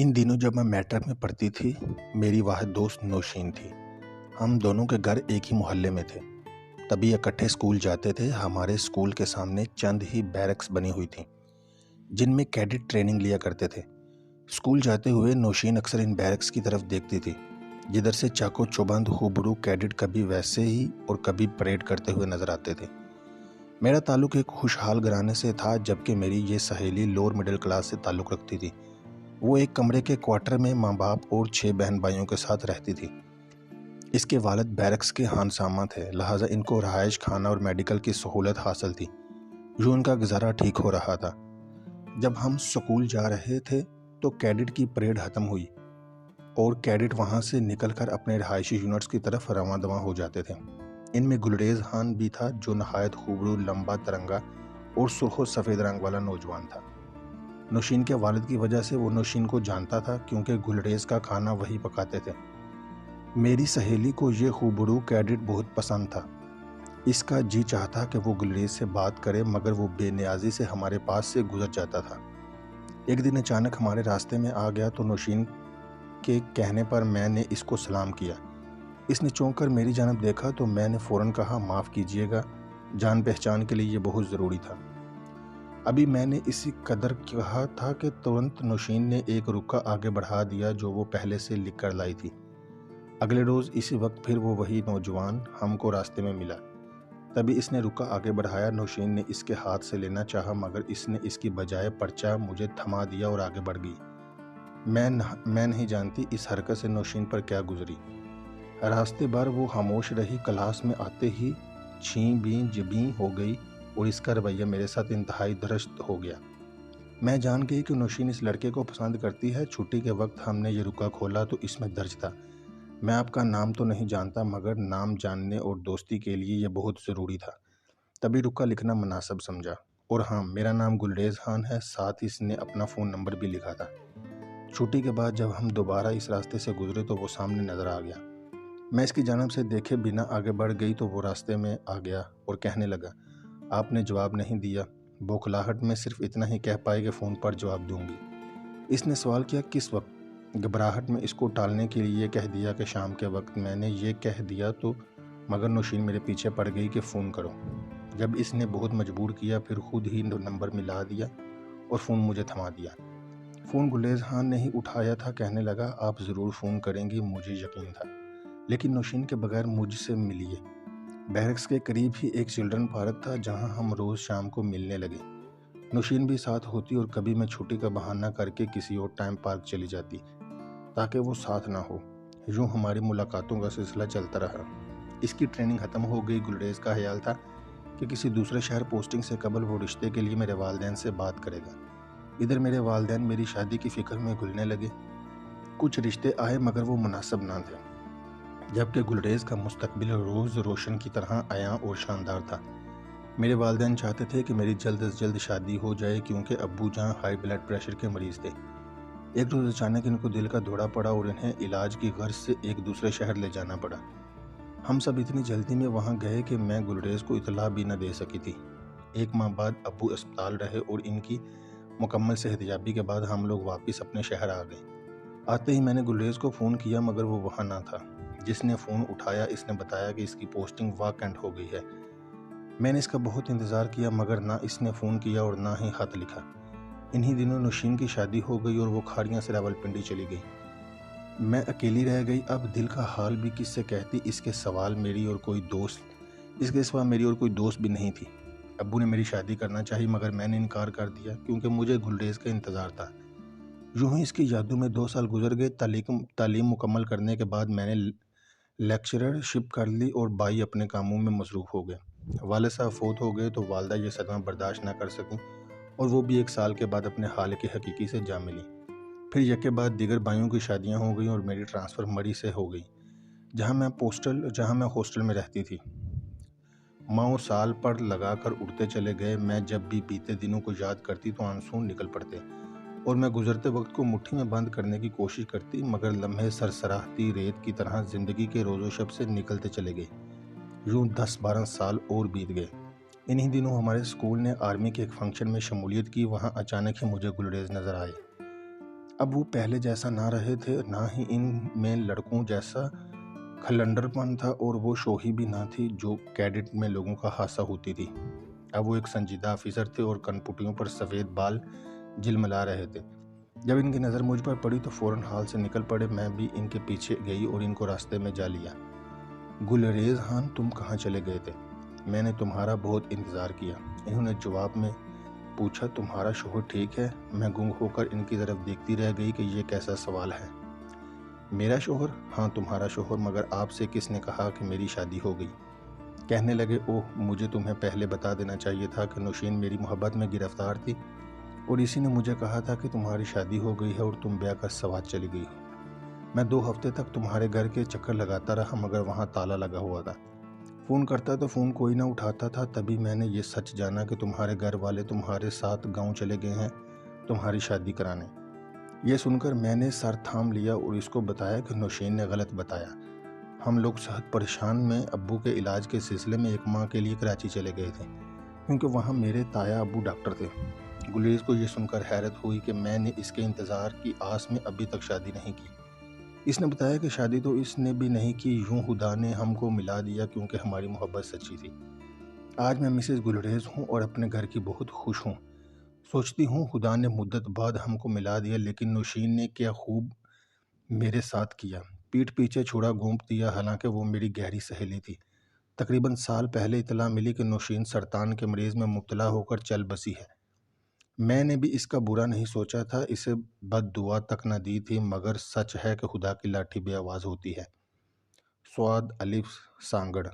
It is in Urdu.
ان دنوں جب میں میٹرک میں پڑھتی تھی، میری واحد دوست نوشین تھی۔ ہم دونوں کے گھر ایک ہی محلے میں تھے، تبھی اکٹھے اسکول جاتے تھے۔ ہمارے اسکول کے سامنے چند ہی بیرکس بنی ہوئی تھیں جن میں کیڈٹ ٹریننگ لیا کرتے تھے۔ اسکول جاتے ہوئے نوشین اکثر ان بیرکس کی طرف دیکھتی تھی جدھر سے چاقو چوبند ہوبڑو کیڈٹ کبھی ویسے ہی اور کبھی پریڈ کرتے ہوئے نظر آتے تھے۔ میرا تعلق ایک خوشحال گھرانے سے تھا، جبکہ میری یہ سہیلی لوور مڈل کلاس سے تعلق رکھتی تھی۔ وہ ایک کمرے کے کوارٹر میں ماں باپ اور 6 بہن بھائیوں کے ساتھ رہتی تھی۔ اس کے والد بیرکس کے خانساماں تھے، لہٰذا ان کو رہائش، کھانا اور میڈیکل کی سہولت حاصل تھی۔ یوں ان کا گزارا ٹھیک ہو رہا تھا۔ جب ہم سکول جا رہے تھے تو کیڈٹ کی پریڈ ختم ہوئی اور کیڈٹ وہاں سے نکل کر اپنے رہائشی یونٹس کی طرف رواں دواں ہو جاتے تھے۔ ان میں گلریز خان بھی تھا، جو نہایت خوبرو، لمبا ترنگا اور سرخ و سفید رنگ والا نوجوان تھا۔ نوشین کے والد کی وجہ سے وہ نوشین کو جانتا تھا، کیونکہ گلریز کا کھانا وہی پکاتے تھے۔ میری سہیلی کو یہ خوبرو کیڈٹ بہت پسند تھا۔ اس کا جی چاہتا کہ وہ گلریز سے بات کرے، مگر وہ بے نیازی سے ہمارے پاس سے گزر جاتا تھا۔ ایک دن اچانک ہمارے راستے میں آ گیا تو نوشین کے کہنے پر میں نے اس کو سلام کیا۔ اس نے چونک کر میری جانب دیکھا تو میں نے فوراً کہا، معاف کیجیے گا، جان پہچان کے لیے یہ بہت ضروری تھا۔ ابھی میں نے اسی قدر کہا تھا کہ ترنت نوشین نے ایک رکا آگے بڑھا دیا جو وہ پہلے سے لکھ کر لائی تھی۔ اگلے روز اسی وقت پھر وہ وہی نوجوان ہم کو راستے میں ملا۔ تبھی اس نے رکا آگے بڑھایا۔ نوشین نے اس کے ہاتھ سے لینا چاہا، مگر اس نے اس کی بجائے پرچہ مجھے تھما دیا اور آگے بڑھ گئی۔ میں نہیں جانتی اس حرکت سے نوشین پر کیا گزری۔ راستے بھر وہ خاموش رہی۔ کلاس میں آتے ہی چھیں بیں جبیں ہو گئی اور اس کا رویہ میرے ساتھ انتہائی درست ہو گیا۔ میں جان گئی کہ نوشین اس لڑکے کو پسند کرتی ہے۔ چھٹی کے وقت ہم نے یہ رکا کھولا تو اس میں درج تھا، میں آپ کا نام تو نہیں جانتا، مگر نام جاننے اور دوستی کے لیے یہ بہت ضروری تھا، تبھی رکا لکھنا مناسب سمجھا۔ اور ہاں، میرا نام گلریز خان ہے، ساتھ اس نے اپنا فون نمبر بھی لکھا تھا۔ چھٹی کے بعد جب ہم دوبارہ اس راستے سے گزرے تو وہ سامنے نظر آ گیا۔ میں اس کی جانب سے دیکھے بنا آگے بڑھ گئی تو وہ راستے میں آ گیا اور کہنے لگا، آپ نے جواب نہیں دیا۔ بوکھلاہٹ میں صرف اتنا ہی کہہ پائی کہ فون پر جواب دوں گی۔ اس نے سوال کیا، کس وقت؟ گھبراہٹ میں اس کو ٹالنے کے لیے کہہ دیا کہ شام کے وقت۔ میں نے یہ کہہ دیا تو مگر نوشین میرے پیچھے پڑ گئی کہ فون کرو۔ جب اس نے بہت مجبور کیا، پھر خود ہی نمبر ملا دیا اور فون مجھے تھما دیا۔ فون گلریز خان نے ہی اٹھایا تھا۔ کہنے لگا، آپ ضرور فون کریں گی، مجھے یقین تھا، لیکن نوشین کے بغیر مجھ سے ملیے۔ بیرکس کے قریب ہی ایک چلڈرن پارک تھا جہاں ہم روز شام کو ملنے لگے۔ نوشین بھی ساتھ ہوتی اور کبھی میں چھٹی کا بہانہ کر کے کسی اور ٹائم پارک چلی جاتی تاکہ وہ ساتھ نہ ہو۔ یوں ہماری ملاقاتوں کا سلسلہ چلتا رہا۔ اس کی ٹریننگ ختم ہو گئی۔ گلریز کا خیال تھا کہ کسی دوسرے شہر پوسٹنگ سے قبل وہ رشتے کے لیے میرے والدین سے بات کرے گا۔ ادھر میرے والدین میری شادی کی فکر میں گھلنے لگے۔ کچھ رشتے آئے مگر وہ مناسب نہ تھے، جبکہ گلریز کا مستقبل روز روشن کی طرح عیاں اور شاندار تھا۔ میرے والدین چاہتے تھے کہ میری جلد از جلد شادی ہو جائے، کیونکہ ابو جان ہائی بلڈ پریشر کے مریض تھے۔ ایک روز اچانک ان کو دل کا دورہ پڑا اور انہیں علاج کی غرض سے ایک دوسرے شہر لے جانا پڑا۔ ہم سب اتنی جلدی میں وہاں گئے کہ میں گلریز کو اطلاع بھی نہ دے سکی تھی۔ ایک ماہ بعد ابو اسپتال رہے اور ان کی مکمل صحت یابی کے بعد ہم لوگ واپس اپنے شہر آ گئے۔ آتے ہی میں نے گلریز کو فون کیا، مگر وہ وہاں نہ تھا۔ جس نے فون اٹھایا اس نے بتایا کہ اس کی پوسٹنگ واکنٹ ہو گئی ہے۔ میں نے اس کا بہت انتظار کیا، مگر نہ اس نے فون کیا اور نہ ہی خط لکھا۔ انہی دنوں نوشین کی شادی ہو گئی اور وہ کھاڑیاں سے راولپنڈی چلی گئی۔ میں اکیلی رہ گئی۔ اب دل کا حال بھی کس سے کہتی، اس کے سوا میری اور کوئی دوست بھی نہیں تھی۔ ابو نے میری شادی کرنا چاہی، مگر میں نے انکار کر دیا، کیونکہ مجھے گلریز کا انتظار تھا۔ یوں ہی اس کی یادوں میں 2 سال گزر گئے۔ تعلیم مکمل کرنے کے بعد میں نے لیکچرر شپ کر لی اور بھائی اپنے کاموں میں مصروف ہو گئے۔ والد صاحب فوت ہو گئے تو والدہ یہ صدمہ برداشت نہ کر سکیں اور وہ بھی 1 سال کے بعد اپنے خالق حقیقی سے جا ملی۔ پھر یکے بعد دیگر بھائیوں کی شادیاں ہو گئیں اور میری ٹرانسفر مری سے ہو گئی، جہاں میں ہاسٹل میں رہتی تھی۔ ماہ اور سال پر لگا کر اڑتے چلے گئے۔ میں جب بھی بیتے دنوں کو یاد کرتی تو آنسو نکل پڑتے اور میں گزرتے وقت کو مٹھی میں بند کرنے کی کوشش کرتی، مگر لمحے سرسراہتی ریت کی طرح زندگی کے روز و شب سے نکلتے چلے گئے۔ یوں 10-12 سال اور بیت گئے۔ انہی دنوں ہمارے اسکول نے آرمی کے ایک فنکشن میں شمولیت کی۔ وہاں اچانک ہی مجھے گلریز نظر آئے۔ اب وہ پہلے جیسا نہ رہے تھے، نہ ہی ان میں لڑکوں جیسا کھلنڈر پن تھا، اور وہ شوخی بھی نہ تھی جو کیڈٹ میں لوگوں کا خاصہ ہوتی تھی۔ اب وہ ایک سنجیدہ آفیسر تھے اور کنپٹیوں پر سفید بال جلملا رہے تھے۔ جب ان کی نظر مجھ پر پڑی تو فوراً ہال سے نکل پڑے۔ میں بھی ان کے پیچھے گئی اور ان کو راستے میں جا لیا۔ گلریز خان، تم کہاں چلے گئے تھے؟ میں نے تمہارا بہت انتظار کیا، انہوں نے جواب میں پوچھا۔ تمہارا شوہر ٹھیک ہے؟ میں گنگ ہو کر ان کی طرف دیکھتی رہ گئی کہ یہ کیسا سوال ہے۔ میرا شوہر؟ ہاں تمہارا شوہر، مگر آپ سے کس نے کہا کہ میری شادی ہو گئی؟ کہنے لگے، اوہ مجھے تمہیں پہلے بتا دینا چاہیے تھا کہ نوشین میری محبت میں گرفتار تھی، اور اسی نے مجھے کہا تھا کہ تمہاری شادی ہو گئی ہے اور تم بیاہ کا سوات چلی گئی ہو۔ میں 2 ہفتے تک تمہارے گھر کے چکر لگاتا رہا، مگر وہاں تالا لگا ہوا تھا۔ فون کرتا تو فون کوئی نہ اٹھاتا تھا۔ تبھی میں نے یہ سچ جانا کہ تمہارے گھر والے تمہارے ساتھ گاؤں چلے گئے ہیں تمہاری شادی کرانے۔ یہ سن کر میں نے سر تھام لیا اور اس کو بتایا کہ نوشین نے غلط بتایا۔ ہم لوگ صحت پریشان میں ابو کے علاج کے سلسلے میں 1 ماہ کے لیے کراچی چلے گئے تھے، کیونکہ وہاں میرے تایا ابو ڈاکٹر تھے۔ گلریز کو یہ سن کر حیرت ہوئی کہ میں نے اس کے انتظار کی آس میں ابھی تک شادی نہیں کی۔ اس نے بتایا کہ شادی تو اس نے بھی نہیں کی، یوں خدا نے ہم کو ملا دیا کیونکہ ہماری محبت سچی تھی۔ آج میں مسز گلریز ہوں اور اپنے گھر کی بہت خوش ہوں۔ سوچتی ہوں خدا نے مدت بعد ہم کو ملا دیا، لیکن نوشین نے کیا خوب میرے ساتھ کیا، پیٹھ پیچھے چھڑا گھونپ دیا، حالانکہ وہ میری گہری سہیلی تھی۔ تقریباً سال پہلے اطلاع ملی کہ نوشین سرطان کے مرض میں مبتلا ہو کر چل بسی ہے۔ میں نے بھی اس کا برا نہیں سوچا تھا، اسے بد دعا تک نہ دی تھی، مگر سچ ہے کہ خدا کی لاٹھی بے آواز ہوتی ہے۔ سعد الف سانگڑ۔